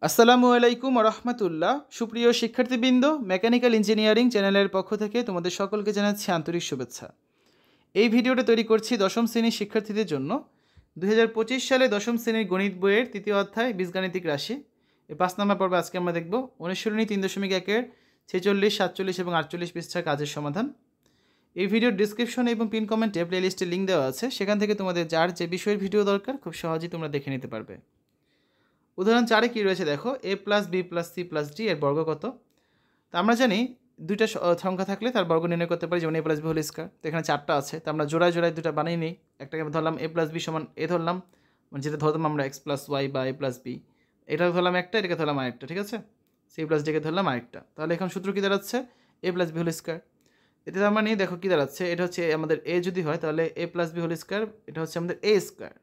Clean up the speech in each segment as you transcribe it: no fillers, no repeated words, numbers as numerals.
আসসালামু আলাইকুম রহমতুল্লাহ। সুপ্রিয় শিক্ষার্থীবৃন্দ, মেকানিক্যাল ইঞ্জিনিয়ারিং চ্যানেলের পক্ষ থেকে তোমাদের সকলকে জানাচ্ছি আন্তরিক শুভেচ্ছা। এই ভিডিওটা তৈরি করছি দশম শ্রেণীর শিক্ষার্থীদের জন্য। 2025 সালে দশম শ্রেণীর গণিত বইয়ের তৃতীয় অধ্যায় বীজগাণিতিক রাশি এই 5 নম্বর পর্বে আজকে আমরা দেখব অনুশীলনী 3.1-এর 46, 47 এবং 48 পৃষ্ঠার কাজের সমাধান। এই ভিডিওর ডিসক্রিপশন এবং পিন কমেন্টে প্লেলিস্টের লিঙ্ক দেওয়া আছে, সেখান থেকে তোমাদের যার যে বিষয়ের ভিডিও দরকার খুব সহজেই তোমরা দেখে নিতে পারবে। উদাহরণ 4-এ কী রয়েছে দেখো, a + b + c + d এর বর্গ কত? তা আমরা জানি দুইটা সংখ্যা থাকলে তার বর্গ নির্ণয় করতে পারি, যেমন a + b হোল স্কয়ার। তো এখানে 4টা আছে, তো আমরা জোড়ায় জোড়ায় দুটো বানিয়ে নিই। একটাকে ধরলাম a + b সমান a ধরলাম, মানে যেটা ধরলাম আমরা x + y বা a + b। এটা ধরলাম একটা, এটাকে ধরলাম আরেকটা, ঠিক আছে? c + d কে ধরলাম আরেকটা। তাহলে এখন সূত্র কী দাঁড়াচ্ছে? a + b whole square. এতে তার মানে দেখো কী দাঁড়াচ্ছে, এটা হচ্ছে আমাদের a যদি হয় তাহলে a + b হোল স্কয়ার, এটা হচ্ছে আমাদের a square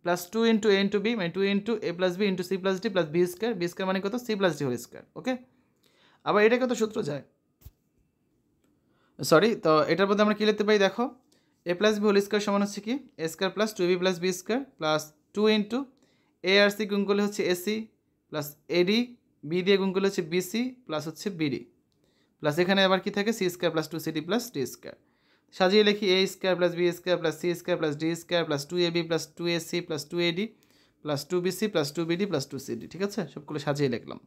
plus 2 into a into b, মানে 2 into a + b into c + d plus b square. b square মানে কত? c + d whole square. Okay, আবার এটা কত সূত্র যায়, সরি, তো এটার মধ্যে আমরা কী লিখতে পারি দেখো, a + b হোল স্কয়ার সমান হচ্ছে কি a square plus 2b + b square plus 2 into a আর c গুণ করলে হচ্ছে ac প্লাস ad, b দিয়ে গুণ করলে হচ্ছে bc প্লাস হচ্ছে bd, প্লাস এখানে আবার কি থাকে c square plus 2cd plus d square. সাজিয়ে লিখি a square plus b square plus c square plus d square plus 2ab plus 2ac plus 2ad plus 2bc plus 2bd plus 2cd। ঠিক আছে, সবগুলো সাজিয়ে লিখলাম।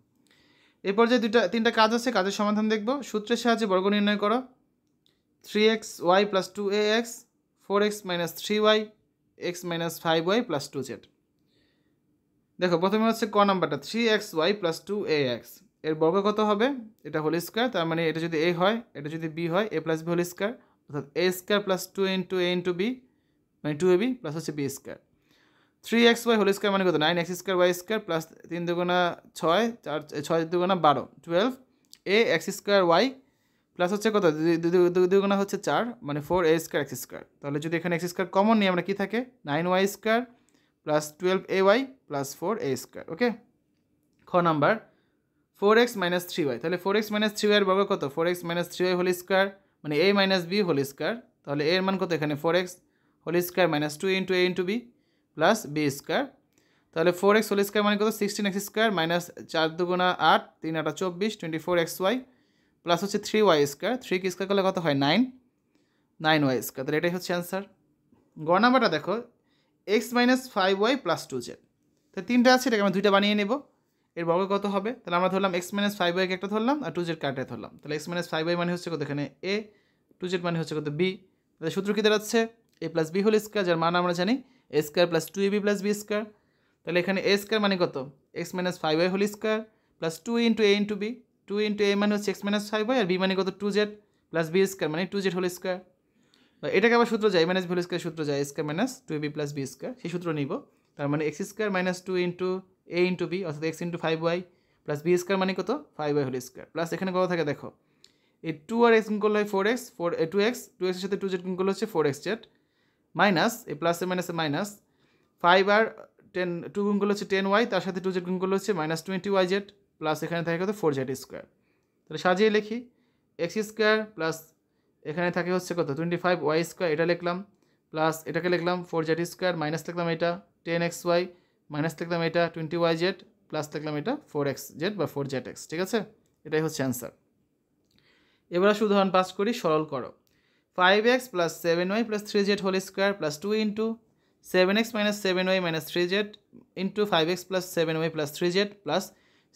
এরপর যে তিনটা কাজ আছে, কাজের সমাধান দেখব। সূত্রের সাহায্যে বর্গ নির্ণয় করো। 3xy plus 2ax 4x minus 3y x minus 5y plus 2z। দেখো প্রথমে হচ্ছে ক নাম্বারটা 3xy প্লাস 2ax এর বর্গ কত হবে? এটা হোল স্কয়ার, তার মানে এটা যদি a হয়, এটা যদি b হয়, a + b হোল স্কয়ার, অর্থাৎ a square plus 2 into a into b, মানে 2ab প্লাস হচ্ছে b square. 3xy whole square মানে কত? 9x square y square plus 3 দুগুণা 6, 6 দুগুণা 12, 12 a x square y plus হচ্ছে কত? 2 দুগুণা হচ্ছে 4, মানে 4a স্কয়ার x স্কয়ার। তাহলে যদি এখানে x স্কয়ার কমন নিই আমরা, কি থাকে? 9y square plus 12ay plus 4a square. Okay, খ নাম্বার 4x মাইনাস 3y, তাহলে 4x মাইনাস 3y এর বর্গ কত? 4x minus 3y whole square, মানে a minus b whole square. তাহলে a এর মান কত এখানে? 4x whole square minus 2 into a into b plus b square. তাহলে 4x হোল স্কয়ার মানে কত? 16x স্কয়ার মাইনাস 4 দুগুণা 8, 3 8 24, 24xy প্লাস হচ্ছে 3y স্কয়ার। 3 কি স্কয়ার করলে কত হয়? 9y square. তাহলে এটাই হচ্ছে অ্যান্সার। গ নাম্বারটা দেখো, x minus 5y plus 2z। তো তিনটা আছে, এটাকে আমরা দুইটা বানিয়ে নেব। এর বর্গ কত হবে? তাহলে আমরা ধরলাম x মাইনাস 5y কে একটা ধরলাম আর 2z কাটে ধরলাম। তাহলে x মাইনাস 5y মানে হচ্ছে কত এখানে a, 2z মানে হচ্ছে কত b। তাহলে সূত্র কী দাঁড়াচ্ছে? a plus b whole square, যার মান আমরা জানি a square plus 2ab plus b square. তাহলে এখানে a স্কয়ার মানে কত? x minus 5y whole square plus 2 into a into b, 2 into a মানে হচ্ছে x মাইনাস 5y আর b মানে কত? 2z প্লাস b স্কয়ার মানে 2z হোল স্কয়ার। এটাকে আবার সূত্র যায়, মাইনাস হোল স্কয়ার সূত্র যায়, square minus 2ab plus b square, সেই সূত্র নিব। তার মানে x square minus 2 into a into b, অর্থাৎ x into 5y plus b square মানে কত? 5y whole square. প্লাস এখানে কত থাকে দেখো, এই 2 আর x গুণ করলে হয় 4x, 2x এর সাথে 2z গুণ করলে হচ্ছে 4xz মাইনাস এই প্লাসে মাইনাসে মাইনাস 5 আর 10, 2 গুণ করলে হচ্ছে 10y, তার সাথে 2z গুণ করলে হচ্ছে মাইনাস 20yz প্লাস এখানে থাকে কত? 4z square. তাহলে সাজিয়ে লিখি x স্কয়ার প্লাস এখানে থাকে হচ্ছে কত? 25y স্কয়ার, এটা লিখলাম, প্লাস এটাকে লিখলাম 4z স্কয়ার, মাইনাস লিখলাম এটা 10xy, মাইনাস লিখলাম এটা 20yz, প্লাস লিখলাম এটা 4xz বা 4zx। ঠিক আছে, এটাই হচ্ছে অ্যান্সার। এবার আসলে উদাহরণ 5 করি, সরল করো। 5x plus 7y plus 3z whole square plus 2 into 7x minus 7y minus 3z into 5x plus 7y plus 3z plus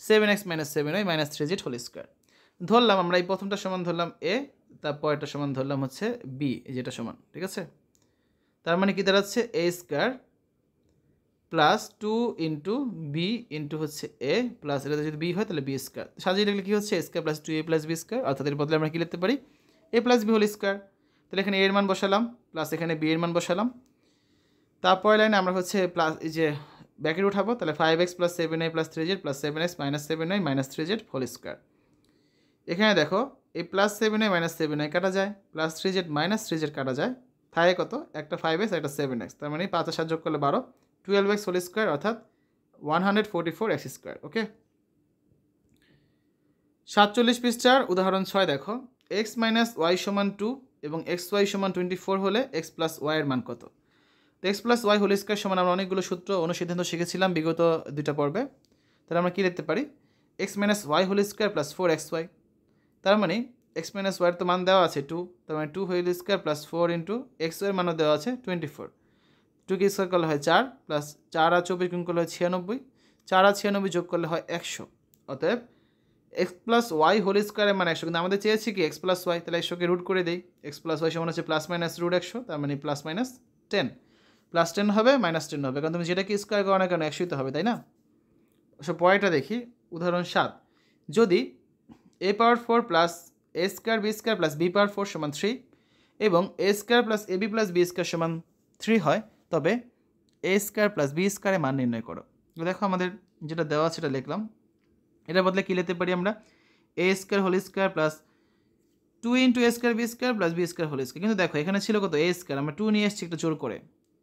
7x minus 7y minus 3z whole square. ধরলাম আমরা এই প্রথমটা সমান ধরলাম a, তারপর এটা সমান ধরলাম হচ্ছে b, যেটা সমান। ঠিক আছে, তার মানে কি দাঁড়াচ্ছে? a square plus 2 into b into হচ্ছে a প্লাস এটা যদি b হয় তাহলে b স্কয়ার। সাজিয়ে লিখলে কি হচ্ছে? a square plus 2a plus b square, অর্থাৎ এর বদলে আমরা কি লিখতে পারি? a plus b whole square. তাহলে এখানে a এর মান বসালাম প্লাস এখানে b এর মান বসালাম। তারপরে লাইনে আমরা হচ্ছে প্লাস এই যে ব্র্যাকেট উঠাবো, তাহলে 5x plus 7y plus 3z plus 7x minus 7y minus 3z whole square. এখানে দেখো এই প্লাস 7y মাইনাস 7y কাটা যায়, প্লাস 3z মাইনাস 3z কাটা যায়, থাকে কত? একটা 5x একটা 7x, তার মানে 5 আর 7 যোগ করলে 12, 12x হোল স্কয়ার অর্থাৎ 144x স্কয়ার। ওকে, 47 পৃষ্ঠার উদাহরণ 6 দেখো, x মাইনাস y সমান 2 এবং xy সমান 24 হলে x প্লাস y এর মান কত? তো x plus y whole square সমান আমরা অনেকগুলো সূত্র অনুসিদ্ধান্ত শিখেছিলাম বিগত দুইটা পর্বে। তাহলে আমরা কী লিখতে পারি x minus y whole square plus 4xy। তার মানে এক্স মাইনাস ওয়াইয়ের তো মান দেওয়া আছে 2, তার মানে 2 whole square plus 4 into x ওয়াইয়ের মানও দেওয়া আছে 24। 2 কে স্কোয়ার করলে হয় 4 প্লাস 4 আর 24 গুণ করলে হয় 96, 4 আর 96 যোগ করলে হয় 100। অতএব এক্স প্লাস ওয়াই হোল স্কোয়ারের মানে 100, কিন্তু আমাদের চেয়েছি কি এক্স প্লাস ওয়াই, তাহলে 100কে রুট করে দিই। এক্স প্লাস ওয়াই সমান হচ্ছে প্লাস মাইনাস রুট 100, তার মানে প্লাস মাইনাস 10, প্লাস 10 হবে মাইনাস 10 হবে, কারণ তুমি যেটাকে স্কোয়ার করো না কেন 100ই তো হবে, তাই না? সব পরেরটা দেখি, উদাহরণ 7। যদি a power 4 plus a square b square plus b power 4 সমান 3 এবং a square plus ab plus b square সমান 3 হয়, তবে a স্কোয়ার প্লাস b স্কোয়ারের মান নির্ণয় করো। দেখো আমাদের যেটা দেওয়া সেটা লিখলাম, এটার বদলে কী লিখতে পারি আমরা a square whole square plus 2 into a square b square plus b square whole square. কিন্তু দেখো এখানে ছিল কত a স্কোয়ার, আমরা 2 নিয়ে এসেছি একটা জোর করে,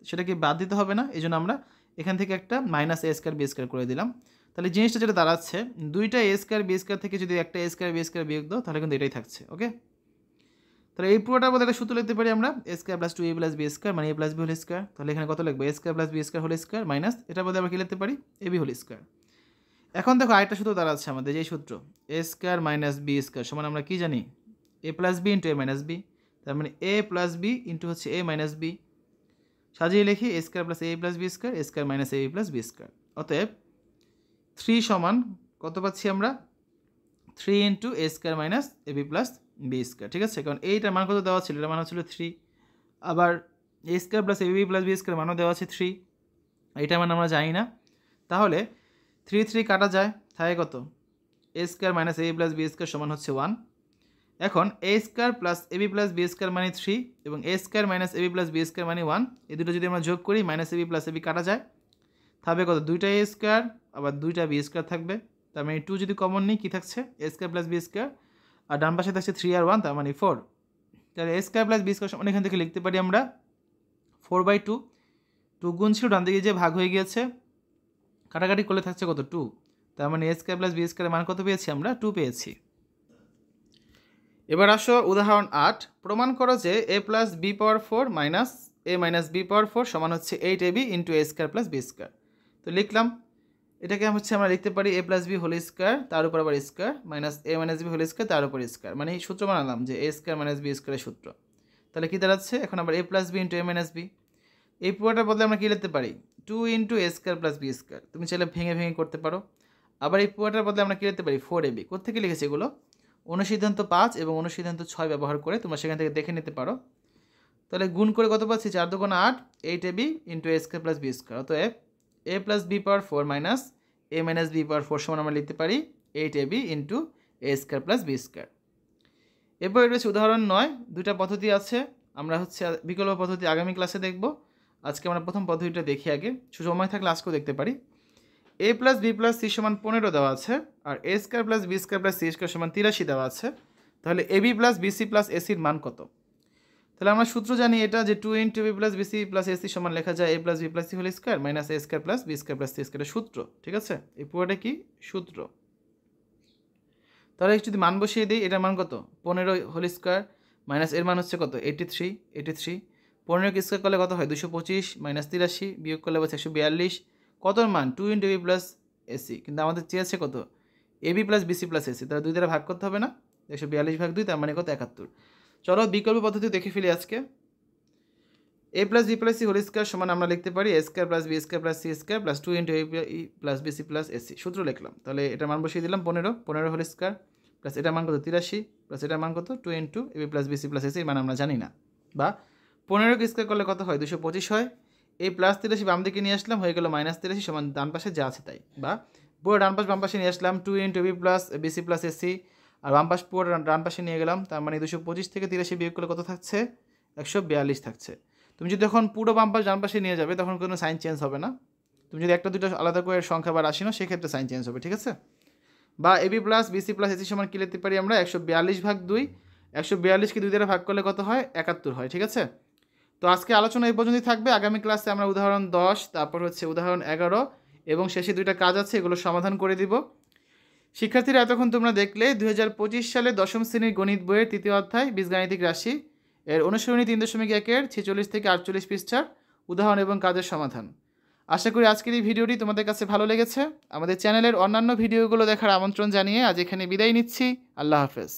সেটা কি বাদ দিতে হবে না? এই জন্য আমরা এখান থেকে একটা minus a square b square করে দিলাম। তাহলে জিনিসটা যেটা দাঁড়াচ্ছে, দুইটা a স্কোয়ার বি স্কোয়ার থেকে যদি একটা a স্কোয়ার বি স্কোয়ার বিয়োগ দাও তাহলে কিন্তু এটাই থাকছে। ওকে, তাহলে এই পুরোটার মধ্যে একটা সূত্র লিখতে পারি আমরা a square plus 2a plus B square মানে a plus B whole square. তাহলে এখানে কত লিখবো a square plus B square whole square minus এটার মধ্যে আমরা কী লিখতে পারি ab হোল স্কোয়ার। এখন দেখো আরেকটা সূত্র দাঁড়াচ্ছে আমাদের, যেই সূত্র a square minus b square সমান আমরা কি জানি a plus b into a minus b, তার মানে a প্লাস বি ইন্টু হচ্ছে a মাইনাস বি। সাজিয়ে লিখি a square plus a plus B square a square minus a plus B square. অতএব 3 সমান কত পাচ্ছি আমরা 3 into a square minus a b plus B square. ঠিক আছে, কারণ এইটার মান কত দেওয়া ছিল, এটার মান হচ্ছিল 3, আবার a square plus a b plus B square মানও দেওয়া আছে 3, এইটার মান আমরা জানি না। তাহলে 3 3 কাটা যায়, থাকে কত a square minus a plus B square সমান হচ্ছে 1। এখন a square plus a b plus B square মানে 3 এবং a square minus a b plus B square মানে 1, এই দুটো যদি আমরা যোগ করি minus a b plus a b কাটা যায়, থাকবে কত দুইটা a স্কোয়ার আবার দুইটা বি স্কোয়ার থাকবে, তার মানে 2 যদি কমন নিই কী থাকছে a square plus B square, আর ডান পাশে থাকছে 3 আর 1 তার মানে 4। তাহলে a square plus B square সমান এখান থেকে লিখতে পারি আমরা 4/2, 2 গুণ ছিল ডান দিকে যে ভাগ হয়ে গিয়েছে, কাটাকাটি করলে থাকছে কত 2, তার মানে a স্কোয়ার প্লাস বি স্কোয়ারের মান কত পেয়েছি আমরা 2 পেয়েছি। এবার আসো উদাহরণ 8, প্রমাণ করো যে a plus B power 4 minus a minus B power 4 সমান হচ্ছে 8ab into a square plus B square. তো লিখলাম, এটাকে হচ্ছে আমরা লিখতে পারি a plus B whole square তার উপর আবার square minus a minus B whole square তার উপর স্কোয়ার, মানে এই সূত্র বানালাম যে a স্কোয়ার মাইনাস বি স্কোয়ারের সূত্র। তাহলে কী দাঁড়াচ্ছে এখন আবার a plus b into a minus b, এই পুরোটার বদলে আমরা কী লিখতে পারি 2 into a square plus B square, তুমি চাইলে ভেঙে ভেঙে করতে পারো। আবার এই পুরোটার বদলে আমরা কী লিখতে পারি 4ab, কোথেকে লিখেছি এগুলো অনুসিদ্ধান্ত 5 এবং অনুসিদ্ধান্ত 6 ব্যবহার করে তোমরা সেখান থেকে দেখে নিতে পারো। তাহলে গুণ করে কত পাচ্ছি 4 2 8 8ab into a square plus B square. অতএব a plus B power 4 minus a minus B power 4 সমান আমরা লিখতে পারি 8ab into a square plus B square. এরপর রয়েছে উদাহরণ 9, দুইটা পদ্ধতি আছে, আমরা হচ্ছে বিকল্প পদ্ধতি আগামী ক্লাসে দেখব। আজকে আমরা প্রথম পদ্ধতিটা দেখি আগে, সময় থাকলে আজকেও দেখতে পারি। a plus b plus c সমান 15 দেওয়া আছে আর a square plus B square plus c square সমান 83 দেওয়া আছে, তাহলে ab প্লাস বিসি প্লাস এসির মান কত? তাহলে আমরা সূত্র জানি এটা যে 2 into B plus BC plus ac সমান লেখা যায় a plus b plus c whole square minus a square plus B square plus c স্কোয়ারের সূত্র। ঠিক আছে, এই পুরোটা কি সূত্র। তাহলে যদি মান বসিয়ে দিই, এটার মান কত 15 হোল স্কোয়ার মাইনাস এর মান হচ্ছে কত 83, 15কে স্কোয়ার করলে কত হয় 225 মাইনাস 83 বিয়োগ করলে হচ্ছে 142, কত মান 2 ইন্টু বি প্লাস এসি, কিন্তু আমাদের চেয়েছে কত ab plus BC plus ac, তাহলে 2 দ্বারা ভাগ করতে হবে না, 142 ভাগ 2 তার মানে কত 71। চলো বিকল্প পদ্ধতি দেখে ফেলি আজকে। a plus b plus c whole square সমান আমরা লিখতে পারি a square plus B square plus c square plus 2 into a plus BC plus ac, সূত্র লিখলাম। তাহলে এটার মান বসিয়ে দিলাম 15 হোল স্কোয়ার প্লাস এটার মান কত 83 প্লাস এটার মান কত 2 into a plus BC plus AC, মান আমরা জানি না, বা 15কে স্কোয়ার করলে কত হয় 225 হয়, এই প্লাস 83 বাম দিকে নিয়ে আসলাম হয়ে গেল মাইনাস 83 সমান ডান পাশে যা আছে তাই, বা পুরো ডান পাশ বাম পাশে নিয়ে আসলাম 2 into B plus BC plus AC, আর বাম পাশ পুরো ডান পাশে নিয়ে গেলাম, তার মানে 225 থেকে 83 বিয়োগ করলে কত থাকছে 142 থাকছে। তুমি যদি যখন পুরো বাম পাশ ডান পাশে নিয়ে যাবে তখন কোনো সাইন চেঞ্জ হবে না, তুমি যদি একটা দুটো আলাদা করে সংখ্যা বা রাশি নাও সেক্ষেত্রে সাইন চেঞ্জ হবে। ঠিক আছে, বা ab plus BC plus ac সমান কী লিখতে পারি আমরা 142 ভাগ 2, 142কে 2 দ্বারা ভাগ করলে কত হয় 71 হয়। ঠিক আছে, তো আজকে আলোচনা এই পর্যন্তই থাকবে। আগামী ক্লাসে আমরা উদাহরণ 10, তারপর হচ্ছে উদাহরণ 11 এবং শেষে দুইটা কাজ আছে, এগুলো সমাধান করে দিব। শিক্ষার্থীরা এতক্ষণ তোমরা দেখলে 2025 সালে 10ম শ্রেণীর গণিত বইয়ের 3য় অধ্যায় বীজগাণিতিক রাশি এর অনুসরণী 3.1-এর 46 থেকে 48 পৃষ্ঠার উদাহরণ এবং কাজের সমাধান। আশা করি আজকের এই ভিডিওটি তোমাদের কাছে ভালো লেগেছে। আমাদের চ্যানেলের অন্যান্য ভিডিওগুলো দেখার আমন্ত্রণ জানিয়ে আজ এখানে বিদায় নিচ্ছি। আল্লাহ হাফেজ।